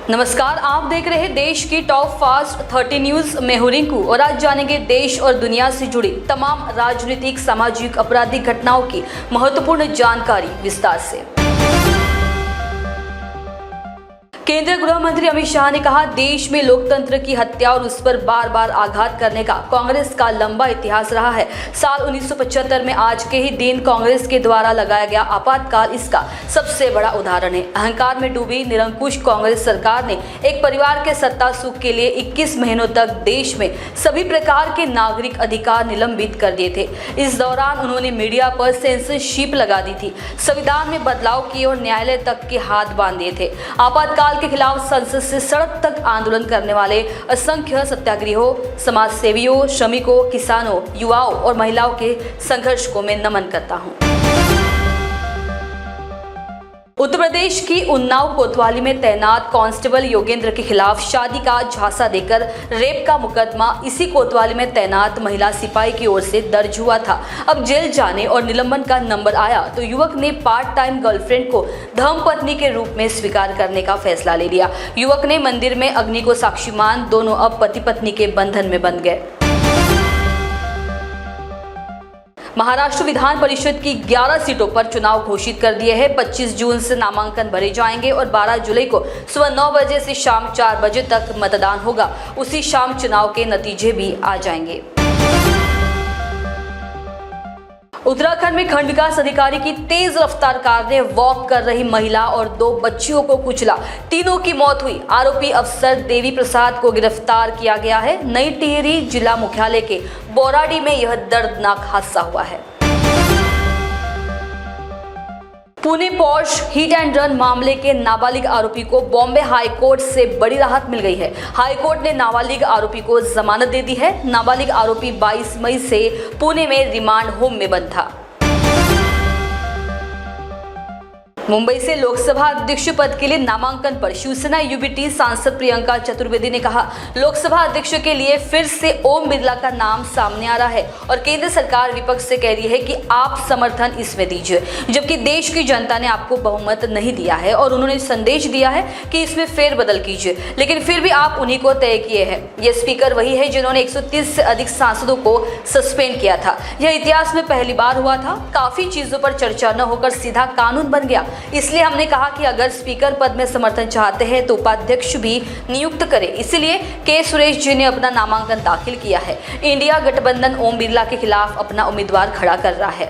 नमस्कार, आप देख रहे हैं देश की टॉप फास्ट 30 न्यूज। मैं हूं रिंकू और आज जानेंगे देश और दुनिया से जुड़ी तमाम राजनीतिक, सामाजिक, आपराधिक घटनाओं की महत्वपूर्ण जानकारी विस्तार से। केंद्रीय गृह मंत्री अमित शाह ने कहा, देश में लोकतंत्र की हत्या और उस पर बार बार आघात करने का कांग्रेस का लंबा इतिहास रहा है। साल 1975 में आज के ही दिन कांग्रेस के द्वारा लगाया गया आपातकाल इसका सबसे बड़ा उदाहरण है। अहंकार में डूबी निरंकुश कांग्रेस सरकार ने एक परिवार के सत्ता सुख के लिए 21 महीनों तक देश में सभी प्रकार के नागरिक अधिकार निलंबित कर दिए थे। इस दौरान उन्होंने मीडिया पर सेंसरशिप लगा दी थी, संविधान में बदलाव किए और न्यायालय तक के हाथ बांध दिए थे। आपातकाल के खिलाफ संसद से सड़क तक आंदोलन करने वाले असंख्य सत्याग्रहियों, समाज सेवियों, श्रमिकों, किसानों, युवाओं और महिलाओं के संघर्ष को मैं नमन करता हूं। उत्तर प्रदेश की उन्नाव कोतवाली में तैनात कांस्टेबल योगेंद्र के खिलाफ शादी का झांसा देकर रेप का मुकदमा इसी कोतवाली में तैनात महिला सिपाही की ओर से दर्ज हुआ था। अब जेल जाने और निलंबन का नंबर आया तो युवक ने पार्ट टाइम गर्लफ्रेंड को धर्मपत्नी के रूप में स्वीकार करने का फैसला ले लिया। युवक ने मंदिर में अग्नि को साक्षी मान दोनों अब पति पत्नी के बंधन में बंध गए। महाराष्ट्र विधान परिषद की 11 सीटों पर चुनाव घोषित कर दिए हैं। 25 जून से नामांकन भरे जाएंगे और 12 जुलाई को सुबह 9 बजे से शाम 4 बजे तक मतदान होगा। उसी शाम चुनाव के नतीजे भी आ जाएंगे। उत्तराखंड में खंड विकास अधिकारी की तेज रफ्तार कार ने वॉक कर रही महिला और 2 बच्चियों को कुचला, तीनों की मौत हुई। आरोपी अफसर देवी प्रसाद को गिरफ्तार किया गया है। नई टिहरी जिला मुख्यालय के बोराडी में यह दर्दनाक हादसा हुआ है। Pune posh hit and run मामले के नाबालिग आरोपी को बॉम्बे हाई कोर्ट से बड़ी राहत मिल गई है। हाई कोर्ट ने नाबालिग आरोपी को जमानत दे दी है। नाबालिग आरोपी 22 मई से पुणे में रिमांड होम में बंद था। मुंबई से लोकसभा अध्यक्ष पद के लिए नामांकन पर शिवसेना यूबीटी सांसद प्रियंका चतुर्वेदी ने कहा, लोकसभा अध्यक्ष के लिए फिर से ओम बिरला का नाम सामने आ रहा है और केंद्र सरकार विपक्ष से कह रही है कि आप समर्थन इसमें दीजिए, जबकि देश की जनता ने आपको बहुमत नहीं दिया है और उन्होंने संदेश दिया है कि इसमें फेरबदल कीजिए, लेकिन फिर भी आप उन्हीं को तय किए हैं। ये स्पीकर वही है जिन्होंने 130 से अधिक सांसदों को सस्पेंड किया था। यह इतिहास में पहली बार हुआ था। काफी चीजों पर चर्चा न होकर सीधा कानून बन गया। इसलिए हमने कहा कि अगर स्पीकर पद में समर्थन चाहते हैं तो उपाध्यक्ष भी नियुक्त करें। इसलिए के सुरेश जी ने अपना नामांकन दाखिल किया है। इंडिया गठबंधन ओम बिरला के खिलाफ अपना उम्मीदवार खड़ा कर रहा है।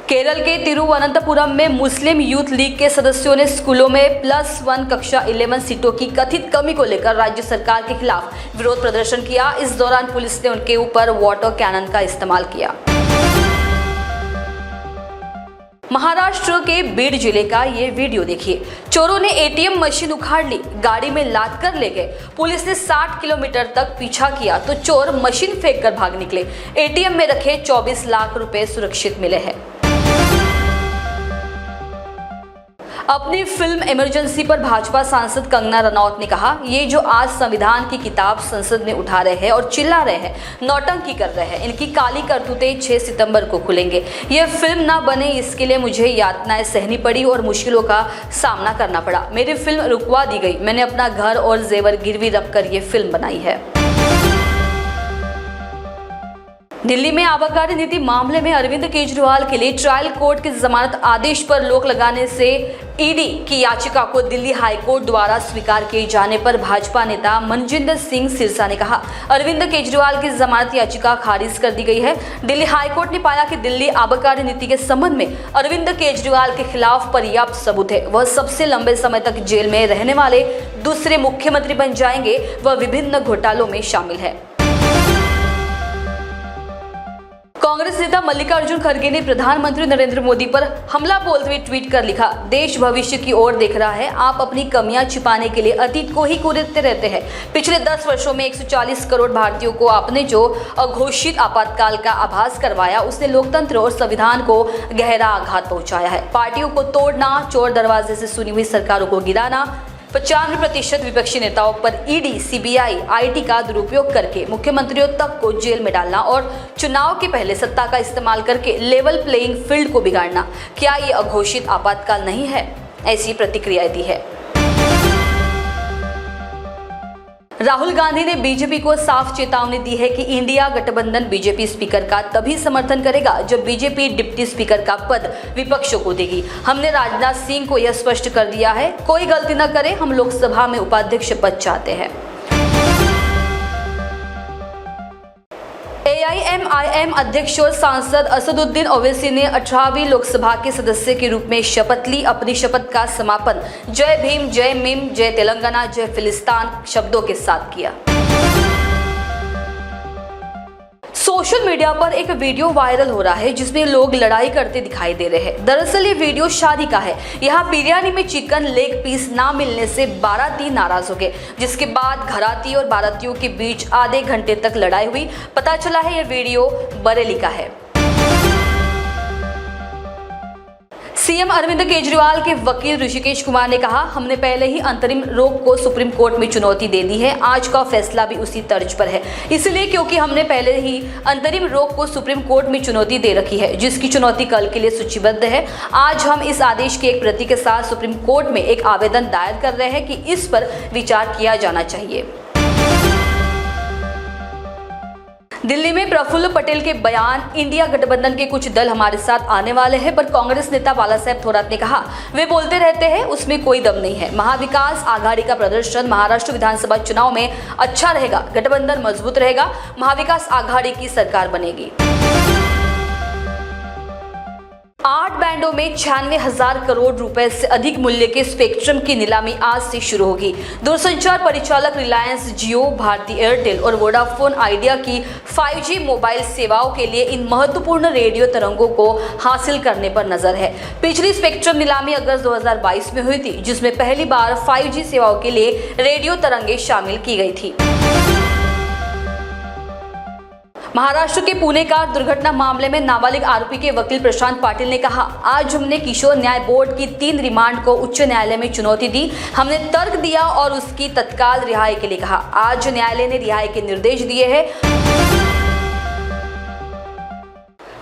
केरल के तिरुवनंतपुरम में मुस्लिम यूथ लीग के सदस्यों ने स्कूलों में +1 कक्षा 11 सीटों की कथित कमी को लेकर राज्य सरकार के खिलाफ विरोध प्रदर्शन किया। इस दौरान पुलिस ने उनके ऊपर वाटर कैनन का इस्तेमाल किया। महाराष्ट्र के बीड जिले का ये वीडियो देखिए। चोरों ने एटीएम मशीन उखाड़ ली, गाड़ी में लाद कर ले गए। पुलिस ने 60 किलोमीटर तक पीछा किया तो चोर मशीन फेंक कर भाग निकले। एटीएम में रखे 24 लाख रुपए सुरक्षित मिले हैं। अपनी फिल्म इमरजेंसी पर भाजपा सांसद कंगना रनौत ने कहा, ये जो आज संविधान की किताब संसद में उठा रहे हैं और चिल्ला रहे हैं, नौटंकी कर रहे हैं, इनकी काली करतूतें 6 सितंबर को खुलेंगे। ये फिल्म ना बने इसके लिए मुझे यातनाएं सहनी पड़ी और मुश्किलों का सामना करना पड़ा। मेरी फिल्म रुकवा दी गई। मैंने अपना घर और जेवर गिरवी रखकर ये फिल्म बनाई है। दिल्ली में आबकारी नीति मामले में अरविंद केजरीवाल के लिए ट्रायल कोर्ट के जमानत आदेश पर रोक लगाने से ईडी की याचिका को दिल्ली हाई कोर्ट द्वारा स्वीकार किए जाने पर भाजपा नेता मनजिंदर सिंह सिरसा ने कहा, अरविंद केजरीवाल की जमानत याचिका खारिज कर दी गई है। दिल्ली हाई कोर्ट ने पाया कि दिल्ली आबकारी नीति के संबंध में अरविंद केजरीवाल के खिलाफ पर्याप्त सबूत है। वह सबसे लंबे समय तक जेल में रहने वाले दूसरे मुख्यमंत्री बन जाएंगे। वह विभिन्न घोटालों में शामिल है। कांग्रेस नेता मल्लिकार्जुन खड़गे ने प्रधानमंत्री नरेंद्र मोदी पर हमला बोलते हुए ट्वीट कर लिखा, देश भविष्य की ओर देख रहा है। आप अपनी कमियां छिपाने के लिए अतीत को ही कूदते रहते हैं। पिछले 10 वर्षों में 140 करोड़ भारतीयों को आपने जो अघोषित आपातकाल का आभास करवाया, उसने लोकतंत्र और संविधान को गहरा आघात पहुंचाया है। पार्टियों को तोड़ना, चोर दरवाजे से सुनी हुई सरकारों को गिराना, 95% विपक्षी नेताओं पर ईडी, सीबीआई, आईटी का दुरुपयोग करके मुख्यमंत्रियों तक को जेल में डालना और चुनाव के पहले सत्ता का इस्तेमाल करके लेवल प्लेइंग फील्ड को बिगाड़ना, क्या ये अघोषित आपातकाल नहीं है? ऐसी प्रतिक्रिया दी है। राहुल गांधी ने बीजेपी को साफ चेतावनी दी है कि इंडिया गठबंधन बीजेपी स्पीकर का तभी समर्थन करेगा जब बीजेपी डिप्टी स्पीकर का पद विपक्षों को देगी। हमने राजनाथ सिंह को यह स्पष्ट कर दिया है, कोई गलती न करे, हम लोकसभा में उपाध्यक्ष पद चाहते हैं। AIMIM अध्यक्ष और सांसद असदुद्दीन ओवैसी ने 18वीं लोकसभा के सदस्य के रूप में शपथ ली। अपनी शपथ का समापन जय भीम, जय मीम, जय तेलंगाना, जय फिलिस्तान शब्दों के साथ किया। सोशल मीडिया पर एक वीडियो वायरल हो रहा है जिसमें लोग लड़ाई करते दिखाई दे रहे हैं। दरअसल ये वीडियो शादी का है। यहाँ बिरयानी में चिकन लेग पीस ना मिलने से बाराती नाराज हो गए, जिसके बाद घराती और बारातियों के बीच आधे घंटे तक लड़ाई हुई। पता चला है ये वीडियो बरेली का है। सीएम अरविंद केजरीवाल के वकील ऋषिकेश कुमार ने कहा, हमने पहले ही अंतरिम रोक को सुप्रीम कोर्ट में चुनौती दे दी है। आज का फैसला भी उसी तर्ज पर है, इसलिए क्योंकि हमने पहले ही अंतरिम रोक को सुप्रीम कोर्ट में चुनौती दे रखी है, जिसकी चुनौती कल के लिए सूचीबद्ध है। आज हम इस आदेश की एक प्रति के साथ सुप्रीम कोर्ट में एक आवेदन दायर कर रहे हैं कि इस पर विचार किया जाना चाहिए। दिल्ली में प्रफुल्ल पटेल के बयान, इंडिया गठबंधन के कुछ दल हमारे साथ आने वाले हैं, पर कांग्रेस नेता बालासाहेब थोरात ने कहा, वे बोलते रहते हैं, उसमें कोई दम नहीं है। महाविकास आघाड़ी का प्रदर्शन महाराष्ट्र विधानसभा चुनाव में अच्छा रहेगा, गठबंधन मजबूत रहेगा, महाविकास आघाड़ी की सरकार बनेगी। 8 बैंडों में 96,000 करोड़ रुपए से अधिक मूल्य के स्पेक्ट्रम की नीलामी आज से शुरू होगी। दूरसंचार परिचालक रिलायंस जियो, भारती एयरटेल और वोडाफोन आइडिया की 5G मोबाइल सेवाओं के लिए इन महत्वपूर्ण रेडियो तरंगों को हासिल करने पर नजर है। पिछली स्पेक्ट्रम नीलामी अगस्त 2022 में हुई थी, जिसमें पहली बार 5G सेवाओं के लिए रेडियो तरंगें शामिल की गई थी। महाराष्ट्र के पुणे कार दुर्घटना मामले में नाबालिग आरोपी के वकील प्रशांत पाटिल ने कहा, आज हमने किशोर न्याय बोर्ड की 3 रिमांड को उच्च न्यायालय में चुनौती दी। हमने तर्क दिया और उसकी तत्काल रिहाई के लिए कहा। आज न्यायालय ने रिहाई के निर्देश दिए हैं।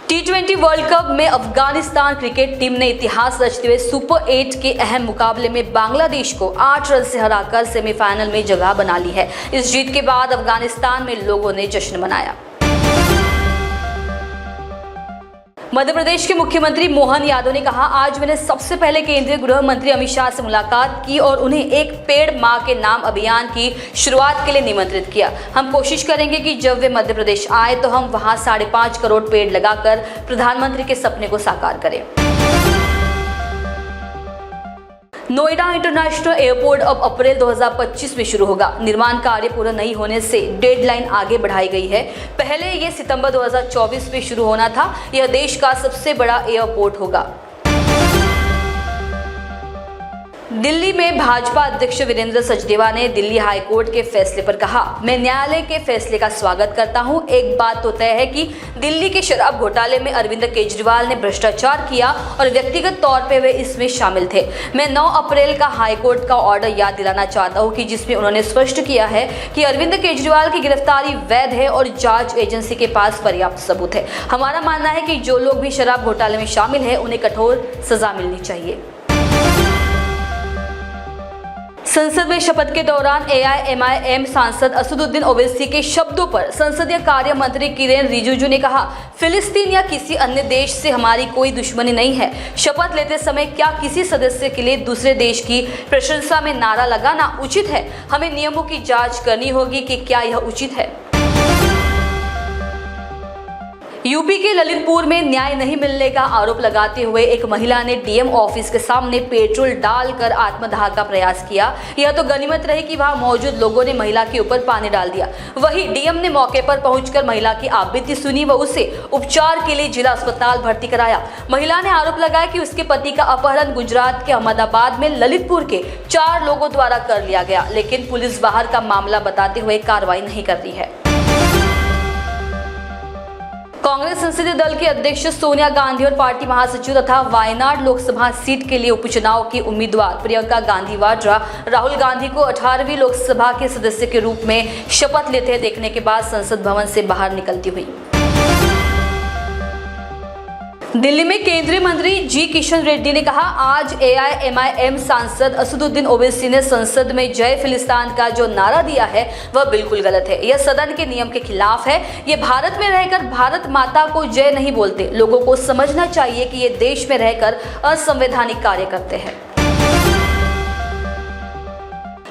T20 वर्ल्ड कप में अफगानिस्तान क्रिकेट टीम ने इतिहास रचते हुए सुपर 8 के अहम मुकाबले में बांग्लादेश को 8 रन से हराकर सेमीफाइनल में जगह बना ली है। इस जीत के बाद अफगानिस्तान में लोगों ने जश्न मनाया। मध्य प्रदेश के मुख्यमंत्री मोहन यादव ने कहा, आज मैंने सबसे पहले केंद्रीय गृह मंत्री अमित शाह से मुलाकात की और उन्हें एक पेड़ मां के नाम अभियान की शुरुआत के लिए निमंत्रित किया। हम कोशिश करेंगे कि जब वे मध्य प्रदेश आए तो हम वहां 5.5 करोड़ पेड़ लगाकर प्रधानमंत्री के सपने को साकार करें। नोएडा इंटरनेशनल एयरपोर्ट अब अप्रैल 2025 में शुरू होगा। निर्माण कार्य पूरा नहीं होने से डेडलाइन आगे बढ़ाई गई है। पहले ये सितंबर 2024 में शुरू होना था। यह देश का सबसे बड़ा एयरपोर्ट होगा। दिल्ली में भाजपा अध्यक्ष वीरेंद्र सचदेवा ने दिल्ली हाईकोर्ट के फैसले पर कहा, मैं न्यायालय के फैसले का स्वागत करता हूं। एक बात तो तय है कि दिल्ली के शराब घोटाले में अरविंद केजरीवाल ने भ्रष्टाचार किया और व्यक्तिगत तौर पे वे इसमें शामिल थे। मैं 9 अप्रैल का हाईकोर्ट का ऑर्डर याद दिलाना चाहता हूं कि जिसमें उन्होंने स्पष्ट किया है कि अरविंद केजरीवाल की गिरफ्तारी वैध है और जांच एजेंसी के पास पर्याप्त सबूत है। हमारा मानना है कि जो लोग भी शराब घोटाले में शामिल है उन्हें कठोर सजा मिलनी चाहिए। संसद में शपथ के दौरान AIMIM सांसद असदुद्दीन ओवैसी के शब्दों पर संसदीय कार्य मंत्री किरेन रिजिजू ने कहा, फिलिस्तीन या किसी अन्य देश से हमारी कोई दुश्मनी नहीं है। शपथ लेते समय क्या किसी सदस्य के लिए दूसरे देश की प्रशंसा में नारा लगाना उचित है? हमें नियमों की जांच करनी होगी कि क्या यह उचित है। यूपी के ललितपुर में न्याय नहीं मिलने का आरोप लगाते हुए एक महिला ने डीएम ऑफिस के सामने पेट्रोल डालकर आत्मदाह का प्रयास किया। यह तो गनीमत रही कि वहां मौजूद लोगों ने महिला के ऊपर पानी डाल दिया। वहीं डीएम ने मौके पर पहुंचकर महिला की आपबीती सुनी व उसे उपचार के लिए जिला अस्पताल भर्ती कराया। महिला ने आरोप लगाया कि उसके पति का अपहरण गुजरात के अहमदाबाद में ललितपुर के 4 लोगों द्वारा कर लिया गया, लेकिन पुलिस बाहर का मामला बताते हुए कार्रवाई नहीं कर रही है। कांग्रेस संसदीय दल की अध्यक्ष सोनिया गांधी और पार्टी महासचिव तथा वायनाड लोकसभा सीट के लिए उपचुनाव की उम्मीदवार प्रियंका गांधी वाड्रा राहुल गांधी को 18वीं लोकसभा के सदस्य के रूप में शपथ लेते देखने के बाद संसद भवन से बाहर निकलती हुई। दिल्ली में केंद्रीय मंत्री जी किशन रेड्डी ने कहा, आज AIMIM सांसद असदुद्दीन ओवैसी ने संसद में जय फिलिस्तीन का जो नारा दिया है वह बिल्कुल गलत है। यह सदन के नियम के खिलाफ है। ये भारत में रहकर भारत माता को जय नहीं बोलते। लोगों को समझना चाहिए कि ये देश में रहकर असंवैधानिक कार्य करते हैं।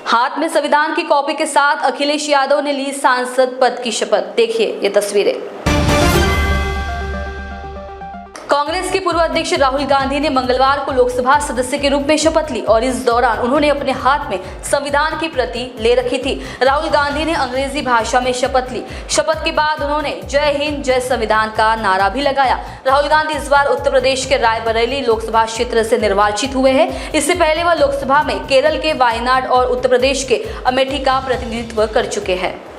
हाथ में संविधान की कॉपी के साथ अखिलेश यादव ने ली सांसद पद की शपथ। देखिए ये तस्वीरें। कांग्रेस के पूर्व अध्यक्ष राहुल गांधी ने मंगलवार को लोकसभा सदस्य के रूप में शपथ ली और इस दौरान उन्होंने अपने हाथ में संविधान की प्रति ले रखी थी। राहुल गांधी ने अंग्रेजी भाषा में शपथ ली। शपथ के बाद उन्होंने जय हिंद जय संविधान का नारा भी लगाया। राहुल गांधी इस बार उत्तर प्रदेश के रायबरेली लोकसभा क्षेत्र से निर्वाचित हुए हैं। इससे पहले वह लोकसभा में केरल के वायनाड और उत्तर प्रदेश के अमेठी का प्रतिनिधित्व कर चुके हैं।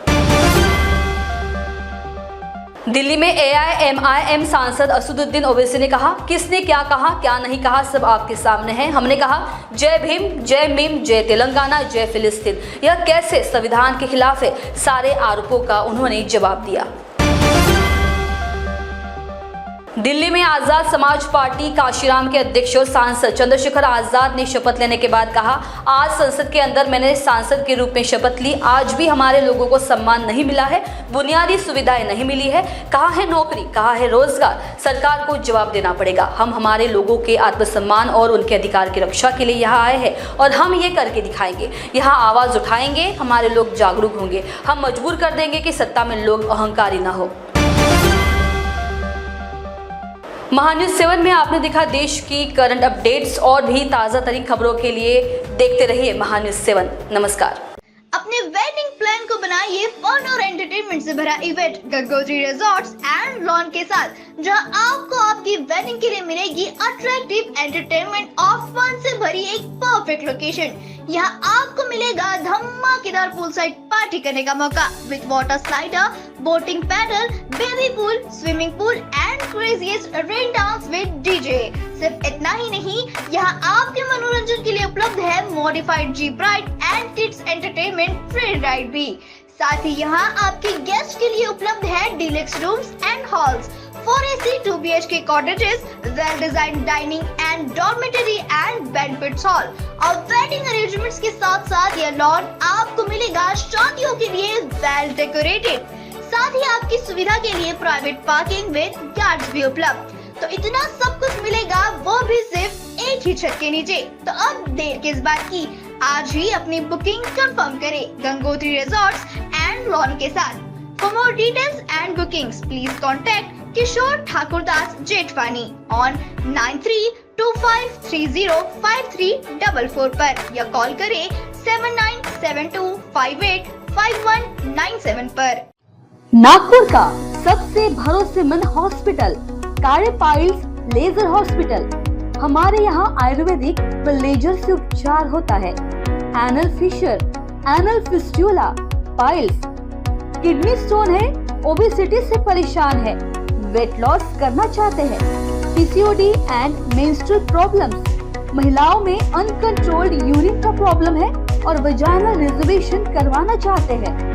दिल्ली में AIMIM सांसद असदुद्दीन ओवैसी ने कहा, किसने क्या कहा क्या नहीं कहा सब आपके सामने है। हमने कहा जय भीम, जय मीम, जय तेलंगाना, जय फिलिस्तीन। यह कैसे संविधान के खिलाफ है। सारे आरोपों का उन्होंने जवाब दिया। दिल्ली में आजाद समाज पार्टी काशीराम के अध्यक्ष और सांसद चंद्रशेखर आजाद ने शपथ लेने के बाद कहा, आज संसद के अंदर मैंने सांसद के रूप में शपथ ली। आज भी हमारे लोगों को सम्मान नहीं मिला है, बुनियादी सुविधाएं नहीं मिली है। कहाँ है नौकरी, कहाँ है रोजगार। सरकार को जवाब देना पड़ेगा। हम हमारे लोगों के आत्मसम्मान और उनके अधिकार की रक्षा के लिए यहाँ आए हैं और हम ये करके दिखाएंगे। यहाँ आवाज उठाएंगे, हमारे लोग जागरूक होंगे। हम मजबूर कर देंगे कि सत्ता में लोग अहंकारी न हो। महान्यूज 7 में आपने देखा देश की करंट अपडेट्स और भी ताज़ा तरीन खबरों के लिए देखते रहिए महान्यूज 7। नमस्कार। अपने वेडिंग प्लान को बनाइए फन और एंटरटेनमेंट से भरा event Gangotri resorts and lawn के साथ, जहां आपको आपकी वेडिंग के लिए मिलेगी अट्रैक्टिव एंटरटेनमेंट और फन से भरी एक परफेक्ट लोकेशन। यहाँ आपको मिलेगा धमाकेदार पूल साइड पार्टी करने का मौका with water slider, boating pedal, baby pool, swimming pool and craziest rain dance with DJ. सिर्फ इतना ही नहीं, यहाँ आपके मनोरंजन के लिए उपलब्ध है modified jeep ride and kids entertainment free ride भी। साथ ही यहाँ आपके गेस्ट के लिए उपलब्ध है deluxe rooms and halls, 4 AC 2 BHK cottages, well-designed dining and dormitory and banquet hall और वेडिंग अरेंजमेंट्स के साथ साथ यह लॉन आपको मिलेगा शादियों के लिए वेल डेकोरेटेड। साथ ही आपकी सुविधा के लिए प्राइवेट पार्किंग विद गार्ड्स भी उपलब्ध। तो इतना सब कुछ मिलेगा, वो भी सिर्फ एक ही छत के नीचे। तो अब देर किस बात की, आज ही अपनी बुकिंग कंफर्म करें गंगोत्री रिजॉर्ट्स एंड लॉन के साथ। For more details and bookings, please contact Kishore Thakurdas Jetwani on 9325305344 पर या कॉल करें 7972585197 पर। नागपुर का सबसे भरोसेमंद हॉस्पिटल कार्य पाइल्स लेजर हॉस्पिटल। हमारे यहाँ आयुर्वेदिक व लेजर से उपचार होता है। Anal fissure, anal fistula, piles, kidney stone है, ओबेसिटी से परेशान है, वेट लॉस करना चाहते हैं, PCOD एंड मेंस्ट्रुअल प्रॉब्लम्स, महिलाओं में अनकंट्रोल्ड यूरिन का प्रॉब्लम है और वजाइनल रिजर्वेशन करवाना चाहते हैं,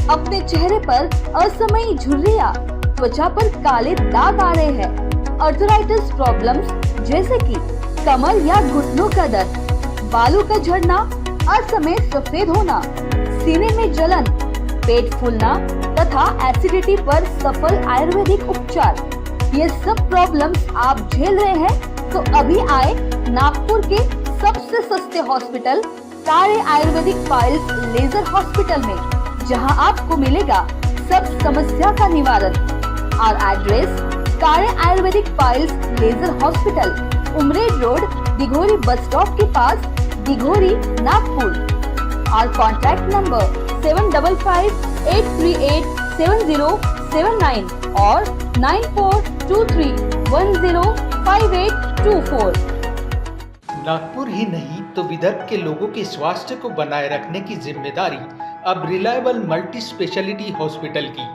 अपने चेहरे पर असमयी झुर्रियां, त्वचा पर काले दाग आ रहे हैं, अर्थराइटिस प्रॉब्लम्स जैसे कि कमर या घुटनों का दर्द, बालों का झड़ना, असमय सफेद होना, सीने में जलन, पेट फूलना तथा एसिडिटी पर सफल आयुर्वेदिक उपचार। ये सब प्रॉब्लम्स आप झेल रहे हैं तो अभी आए नागपुर के सबसे सस्ते हॉस्पिटल कार्य आयुर्वेदिक पाइल्स लेजर हॉस्पिटल में, जहां आपको मिलेगा सब समस्या का निवारण। और एड्रेस कार्य आयुर्वेदिक piles laser hospital, Umred road, Dighori bus stop के पास, दिघोरी, नागपुर। और कॉन्टैक्ट नंबर 7538387079 और 9423105824। नागपुर ही नहीं तो विदर्भ के लोगों के स्वास्थ्य को बनाए रखने की जिम्मेदारी अब रिलायबल मल्टी स्पेशलिटी हॉस्पिटल की।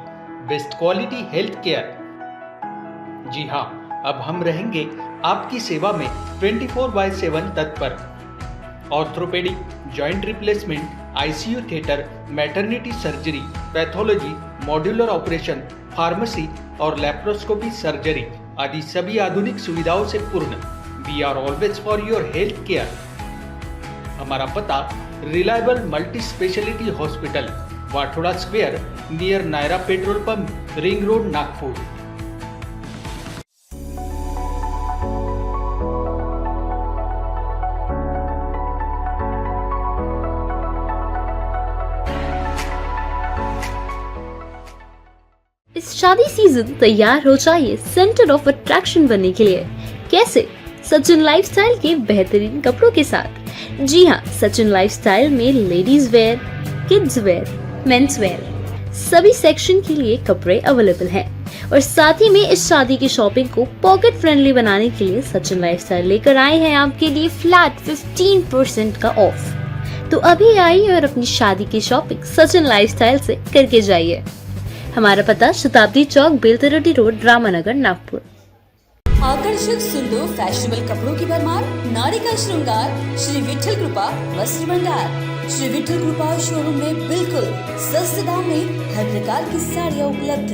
Best quality health care. जी हाँ, अब हम रहेंगे आपकी सेवा में 24/7 तत्पर। Orthopaedic, joint replacement, ICU theatre, maternity surgery, pathology, modular operation, pharmacy और लैप्रोस्कोपी सर्जरी, आदि सभी आधुनिक सुविधाओं से पूर्ण। We are always for your health care. हमारा पता reliable multi speciality hospital, Wathoda square, near Nayara petrol pump, ring road, Nagpur. इस शादी सीजन तैयार हो जाइए सेंटर ऑफ अट्रैक्शन बनने के लिए। कैसे? सचिन लाइफस्टाइल के बेहतरीन कपड़ों के साथ। जी हाँ, सचिन लाइफस्टाइल में ladies wear, kids where, men's wear सभी सेक्शन के लिए कपड़े अवेलेबल हैं। और साथ ही में इस शादी की शॉपिंग को पॉकेट फ्रेंडली बनाने के लिए सचिन लाइफस्टाइल लेकर आए हैं आपके लिए फ्लैट 15% का ऑफ। तो अभी आइए और अपनी शादी की शॉपिंग सचिन लाइफस्टाइल से करके जाइए। हमारा पता शताब्दी चौक, बेलतरोटी रोड, रामानगर, नागपुर। आकर्षक, सुंदर, फैशनेबल कपड़ों की भरमार, नारी का श्रृंगार, श्री विठल कृपा वस्त्र भंडार। श्री विठल कृपा शोरूम में बिल्कुल सस्ते दाम में हर प्रकार की साड़ियाँ उपलब्ध।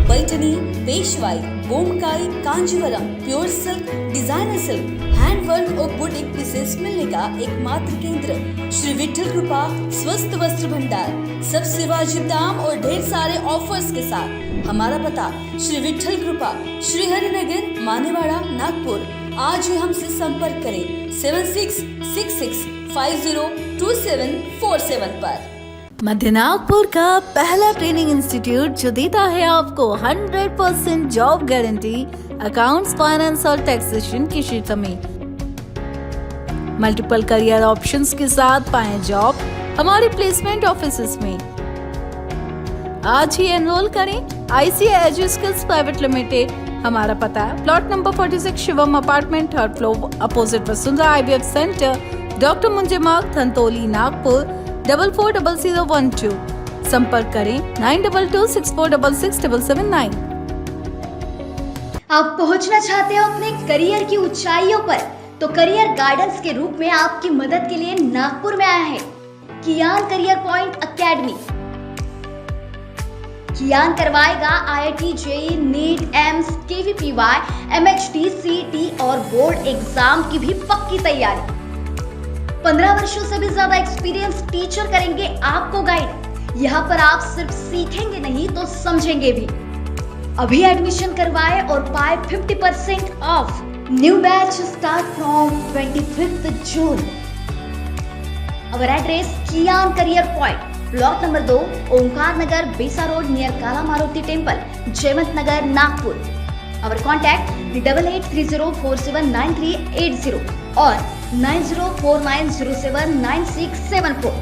Paithani, Peshwai, Bomkai, Kanjeevaram, pure silk, designer silk, handwork और बुटीक पीसेस मिलने का एकमात्र केंद्र श्री विठल कृपा स्वस्थ वस्त्र भंडार। सबसे वाजिब दाम और ढेर सारे ऑफर्स के साथ। हमारा पता श्री विठल कृपा, श्री हरिनगर, मानेवाड़ा, नागपुर। आज ही हमसे संपर्क करें 7666502747 पर। मध्य नागपुर का पहला ट्रेनिंग इंस्टीट्यूट जो देता है आपको 100% जॉब गारंटी, अकाउंट्स, फाइनेंस और टैक्सेशन के क्षेत्र में। मल्टीपल करियर ऑप्शंस के साथ पाएं जॉब हमारे प्लेसमेंट ऑफिसेस में। आज ही एनरोल करें ICI एजुस्किल्स प्राइवेट लिमिटेड। हमारा पता है plot number 46, Shivam apartment, 3rd floor, opposite Vasundhara IVF centre, doctor Munje Marg, Dhantoli, Nagpur 440012। संपर्क करें 9226466779। आप पहुंचना चाहते हो अपने करियर की ऊंचाइयों पर, तो करियर गाइडेंस के रूप में आपकी मदद के लिए नागपुर में आया है कियान करियर पॉइंट अकेडमी। कियान करवाएगा IIT, JEE, NEET, AIIMS, KVPY, MHT, CET और बोर्ड एग्जाम की भी पक्की तैयारी। 15 वर्षों से भी ज्यादा एक्सपीरियंस टीचर करेंगे आपको गाइड। यहाँ पर आप सिर्फ सीखेंगे नहीं तो समझेंगे भी। अभी एडमिशन करवाए और पाए 50% off. New batch start from 25th June। Our address Kiyan career point, block number 2, Omkar Nagar, Besa road, near Kala Maruti temple, Jaywant Nagar, Nagpur. Our contact 8830479380 और 9049079674।